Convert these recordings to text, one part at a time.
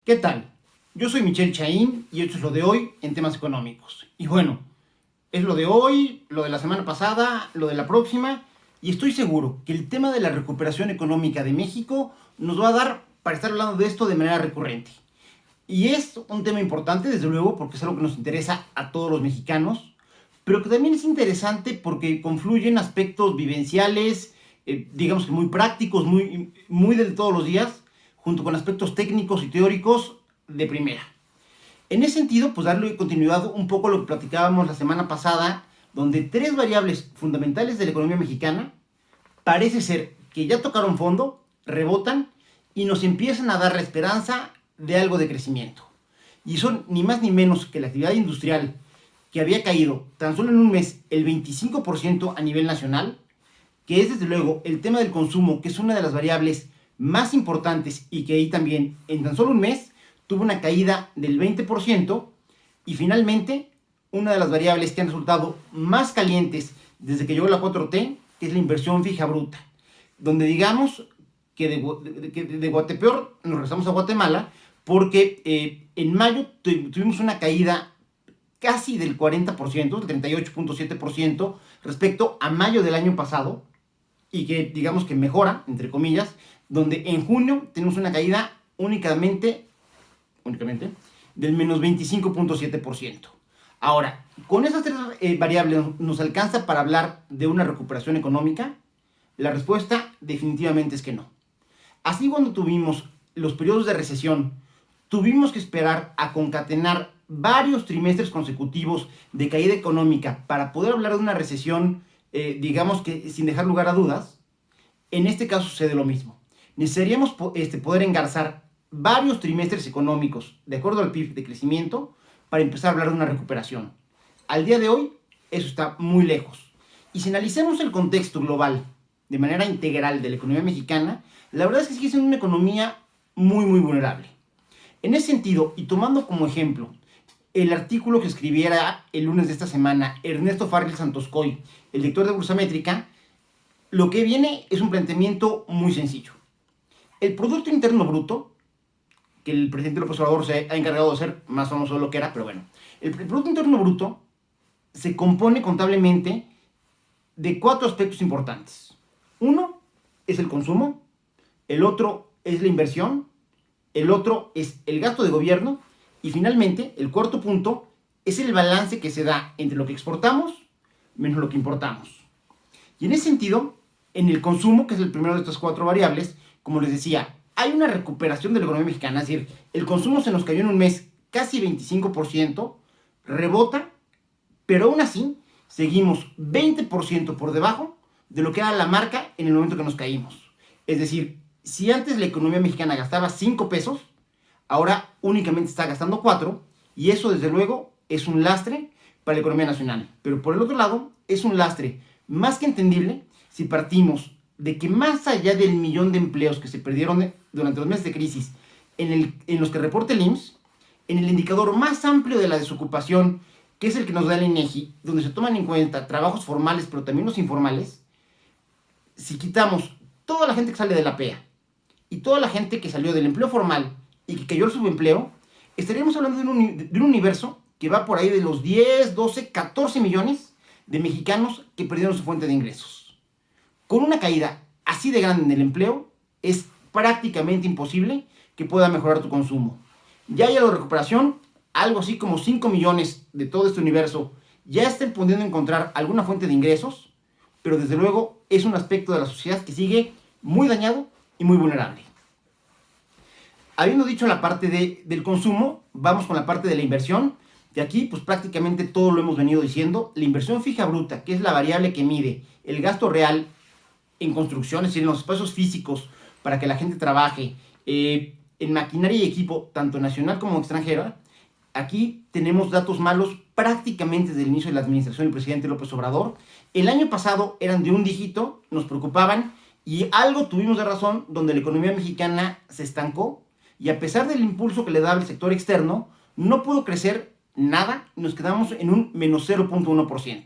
¿Qué tal? Yo soy Michelle Chaín y esto es lo de hoy en temas económicos. Y bueno, es lo de hoy, lo de la semana pasada, lo de la próxima, y estoy seguro que el tema de la recuperación económica de México nos va a dar para estar hablando de esto de manera recurrente. Y es un tema importante, desde luego, porque es algo que nos interesa a todos los mexicanos, pero que también es interesante porque confluyen aspectos vivenciales, digamos que muy prácticos, muy de todos los días, junto con aspectos técnicos y teóricos de primera. En ese sentido, pues darle continuidad un poco a lo que platicábamos la semana pasada, donde tres variables fundamentales de la economía mexicana parece ser que ya tocaron fondo, rebotan y nos empiezan a dar la esperanza de algo de crecimiento. Y son ni más ni menos que la actividad industrial, que había caído tan solo en un mes el 25% a nivel nacional, que es desde luego el tema del consumo, que es una de las variables más importantes y que ahí también en tan solo un mes tuvo una caída del 20%, y finalmente una de las variables que han resultado más calientes desde que llegó la 4T, que es la inversión fija bruta, donde digamos que de Guatepeor nos regresamos a Guatemala, porque en mayo tuvimos una caída casi del 40%, del 38.7% respecto a mayo del año pasado, y que digamos que mejora, entre comillas, donde en junio tenemos una caída únicamente del menos 25.7%. Ahora, con esas tres variables nos alcanza para hablar de una recuperación económica. La respuesta definitivamente es que no. Así, cuando tuvimos los periodos de recesión, tuvimos que esperar a concatenar varios trimestres consecutivos de caída económica para poder hablar de una recesión, digamos que sin dejar lugar a dudas. En este caso sucede lo mismo. Necesitaríamos poder engarzar varios trimestres económicos de acuerdo al PIB de crecimiento para empezar a hablar de una recuperación. Al día de hoy, eso está muy lejos. Y si analizamos el contexto global de manera integral de la economía mexicana, la verdad es que sigue siendo una economía muy vulnerable. En ese sentido, y tomando como ejemplo el artículo que escribiera el lunes de esta semana Ernesto Farril Santoscoy, el director de Bursamétrica, lo que viene es un planteamiento muy sencillo. El Producto Interno Bruto, que el presidente López Obrador se ha encargado de hacer más famoso de lo que era, pero bueno, el Producto Interno Bruto se compone contablemente de cuatro aspectos importantes. Uno es el consumo, el otro es la inversión, el otro es el gasto de gobierno, y finalmente, el cuarto punto es el balance que se da entre lo que exportamos menos lo que importamos. Y en ese sentido, en el consumo, que es el primero de estas cuatro variables, como les decía, hay una recuperación de la economía mexicana. Es decir, el consumo se nos cayó en un mes casi 25%, rebota, pero aún así seguimos 20% por debajo de lo que era la marca en el momento que nos caímos. Es decir, si antes la economía mexicana gastaba 5 pesos, ahora únicamente está gastando 4, y eso desde luego es un lastre para la economía nacional. Pero por el otro lado, es un lastre más que entendible si partimos de que más allá del millón de empleos que se perdieron durante los meses de crisis en los que reporta el IMSS, en el indicador más amplio de la desocupación, que es el que nos da el INEGI, donde se toman en cuenta trabajos formales pero también los informales, si quitamos toda la gente que sale de la PEA y toda la gente que salió del empleo formal y que cayó el subempleo, estaríamos hablando de un universo que va por ahí de los 10, 12, 14 millones de mexicanos que perdieron su fuente de ingresos. Con una caída así de grande en el empleo, es prácticamente imposible que pueda mejorar tu consumo. Ya haya la recuperación, algo así como 5 millones de todo este universo ya estén pudiendo encontrar alguna fuente de ingresos, pero desde luego es un aspecto de la sociedad que sigue muy dañado y muy vulnerable. Habiendo dicho la parte del consumo, vamos con la parte de la inversión. De aquí, pues prácticamente todo lo hemos venido diciendo. La inversión fija bruta, que es la variable que mide el gasto real en construcción, es decir, en los espacios físicos para que la gente trabaje, en maquinaria y equipo, tanto nacional como extranjera. Aquí tenemos datos malos prácticamente desde el inicio de la administración del presidente López Obrador. El año pasado eran de un dígito, nos preocupaban, y algo tuvimos de razón, donde la economía mexicana se estancó, y a pesar del impulso que le daba el sector externo, no pudo crecer nada y nos quedamos en un menos 0.1%.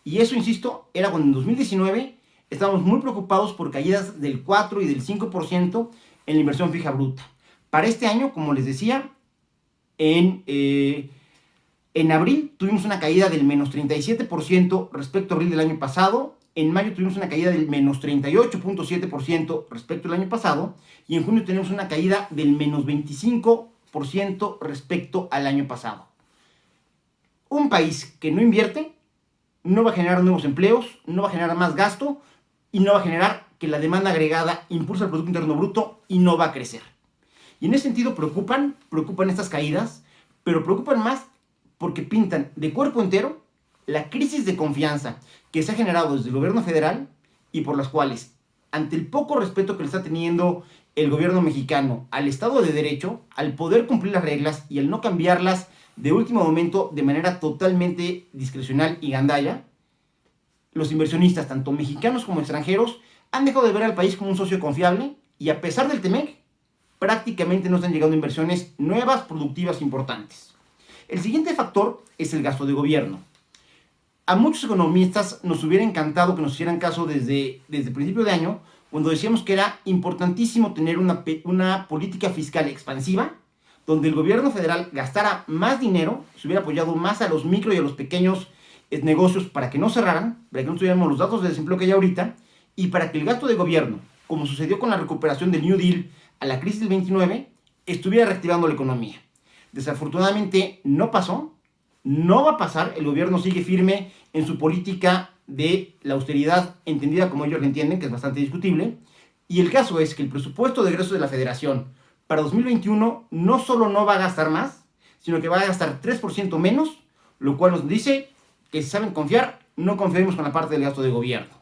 Y eso, insisto, era cuando en 2019 estábamos muy preocupados por caídas del 4 y del 5% en la inversión fija bruta. Para este año, como les decía, en abril tuvimos una caída del menos 37% respecto a abril del año pasado. En mayo tuvimos una caída del menos 38.7% respecto al año pasado. Y en junio tenemos una caída del menos 25% respecto al año pasado. Un país que no invierte no va a generar nuevos empleos, no va a generar más gasto y no va a generar que la demanda agregada impulse el Producto Interno Bruto y no va a crecer. Y en ese sentido preocupan estas caídas, pero preocupan más porque pintan de cuerpo entero la crisis de confianza que se ha generado desde el gobierno federal y por las cuales, ante el poco respeto que le está teniendo el gobierno mexicano al Estado de Derecho, al poder cumplir las reglas y al no cambiarlas de último momento de manera totalmente discrecional y gandalla, los inversionistas, tanto mexicanos como extranjeros, han dejado de ver al país como un socio confiable y a pesar del TEMEC, prácticamente no están llegando inversiones nuevas, productivas, importantes. El siguiente factor es el gasto de gobierno. A muchos economistas nos hubiera encantado que nos hicieran caso desde el principio de año, cuando decíamos que era importantísimo tener una política fiscal expansiva, donde el gobierno federal gastara más dinero, se hubiera apoyado más a los micro y a los pequeños negocios para que no cerraran, para que no tuviéramos los datos de desempleo que hay ahorita, y para que el gasto de gobierno, como sucedió con la recuperación del New Deal a la crisis del 29, estuviera reactivando la economía. Desafortunadamente no pasó, no va a pasar, el gobierno sigue firme en su política de la austeridad entendida como ellos la entienden, que es bastante discutible, y el caso es que el presupuesto de egresos de la Federación para 2021 no solo no va a gastar más, sino que va a gastar 3% menos, lo cual nos dice que si saben confiar, no confiemos con la parte del gasto de gobierno.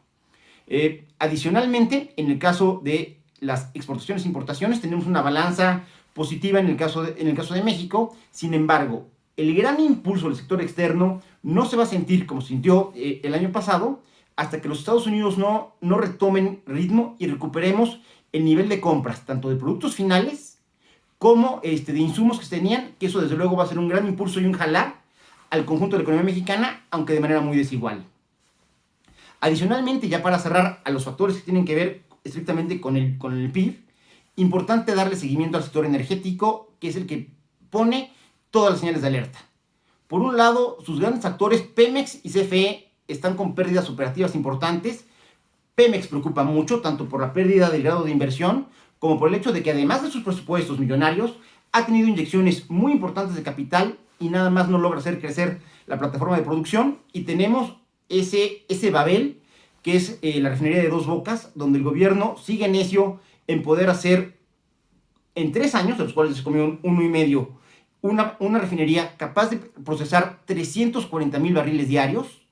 Adicionalmente, en el caso de las exportaciones e importaciones, tenemos una balanza positiva en el caso de México. Sin embargo, el gran impulso del sector externo no se va a sentir como se sintió el año pasado hasta que los Estados Unidos no retomen ritmo y recuperemos el nivel de compras, tanto de productos finales como de insumos que se tenían, que eso desde luego va a ser un gran impulso y un jalar al conjunto de la economía mexicana, aunque de manera muy desigual. Adicionalmente, ya para cerrar a los factores que tienen que ver estrictamente con el PIB, importante darle seguimiento al sector energético, que es el que pone todas las señales de alerta. Por un lado, sus grandes actores Pemex y CFE están con pérdidas operativas importantes. Pemex preocupa mucho, tanto por la pérdida del grado de inversión, como por el hecho de que además de sus presupuestos millonarios, ha tenido inyecciones muy importantes de capital y nada más no logra hacer crecer la plataforma de producción. Y tenemos ese Babel, que es la refinería de Dos Bocas, donde el gobierno sigue necio en poder hacer en 3 años, de los cuales se comió 1.5, una refinería capaz de procesar 340,000 barriles diarios,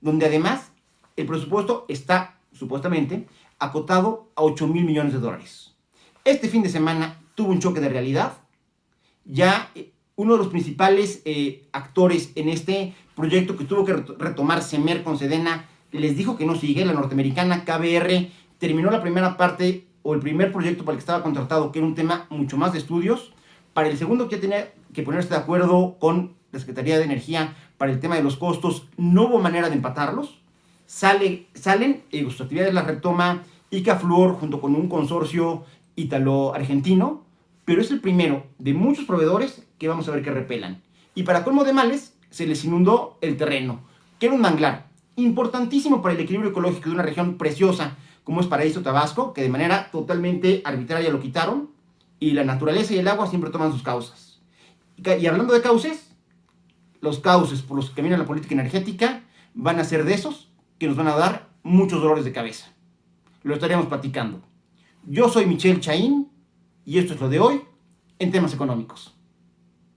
donde además el presupuesto está supuestamente acotado a $8,000 millones. Este fin de semana tuvo un choque de realidad. Ya uno de los principales actores en este proyecto que tuvo que retomar Semer con Sedena les dijo que no sigue. La norteamericana KBR terminó la primera parte o el primer proyecto para el que estaba contratado, que era un tema mucho más de estudios. Para el segundo, que tenía que ponerse de acuerdo con la Secretaría de Energía para el tema de los costos. No hubo manera de empatarlos. Salen, sus actividades las retoma Icafluor junto con un consorcio italo-argentino, pero es el primero de muchos proveedores que vamos a ver que repelan. Y para colmo de males, se les inundó el terreno, que era un manglar importantísimo para el equilibrio ecológico de una región preciosa como es Paraíso Tabasco, que de manera totalmente arbitraria lo quitaron, y la naturaleza y el agua siempre toman sus causas. Y hablando de cauces, los cauces por los que camina la política energética van a ser de esos que nos van a dar muchos dolores de cabeza. Lo estaríamos platicando. Yo soy Michel Chaín y esto es lo de hoy en temas económicos.